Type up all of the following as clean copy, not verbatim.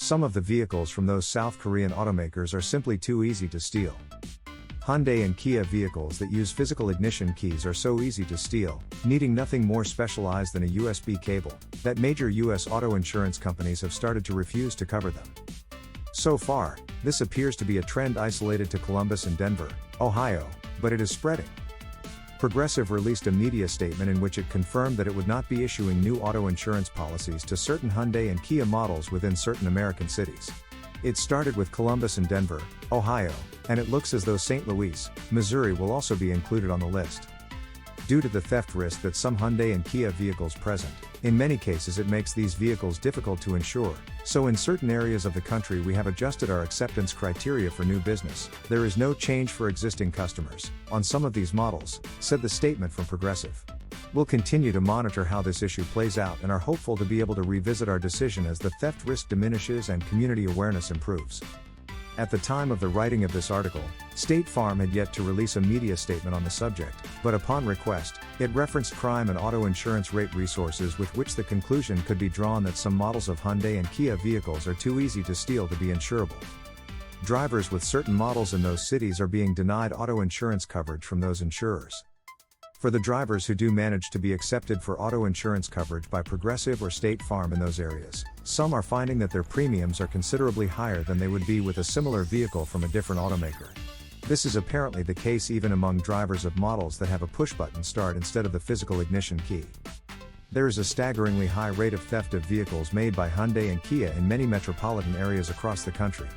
Some of the vehicles from those South Korean automakers are simply too easy to steal. Hyundai and Kia vehicles that use physical ignition keys are so easy to steal, needing nothing more specialized than a USB cable, that major US auto insurance companies have started to refuse to cover them. So far, this appears to be a trend isolated to Columbus and Denver, Ohio, but it is spreading. Progressive released a media statement in which it confirmed that it would not be issuing new auto insurance policies to certain Hyundai and Kia models within certain American cities. It started with Columbus and Denver, Ohio, and it looks as though St. Louis, Missouri will also be included on the list. Due to the theft risk that some Hyundai and Kia vehicles present, in many cases it makes these vehicles difficult to insure, so in certain areas of the country we have adjusted our acceptance criteria for new business. There is no change for existing customers on some of these models, said the statement from Progressive. We'll continue to monitor how this issue plays out and are hopeful to be able to revisit our decision as the theft risk diminishes and community awareness improves. At the time of the writing of this article, State Farm had yet to release a media statement on the subject, but upon request, it referenced crime and auto insurance rate resources, with which the conclusion could be drawn that some models of Hyundai and Kia vehicles are too easy to steal to be insurable. Drivers with certain models in those cities are being denied auto insurance coverage from those insurers. For the drivers who do manage to be accepted for auto insurance coverage by Progressive or State Farm in those areas, some are finding that their premiums are considerably higher than they would be with a similar vehicle from a different automaker. This is apparently the case even among drivers of models that have a push-button start instead of the physical ignition key. There is a staggeringly high rate of theft of vehicles made by Hyundai and Kia in many metropolitan areas across the country.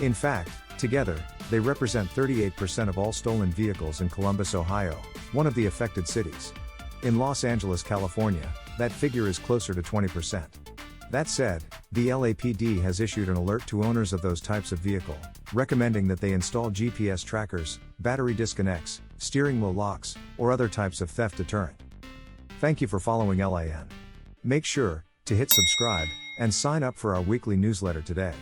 In fact, together, they represent 38% of all stolen vehicles in Columbus, Ohio, one of the affected cities. In Los Angeles, California, that figure is closer to 20%. That said, the LAPD has issued an alert to owners of those types of vehicle, recommending that they install GPS trackers, battery disconnects, steering wheel locks, or other types of theft deterrent. Thank you for following LIN. Make sure to hit subscribe and sign up for our weekly newsletter today.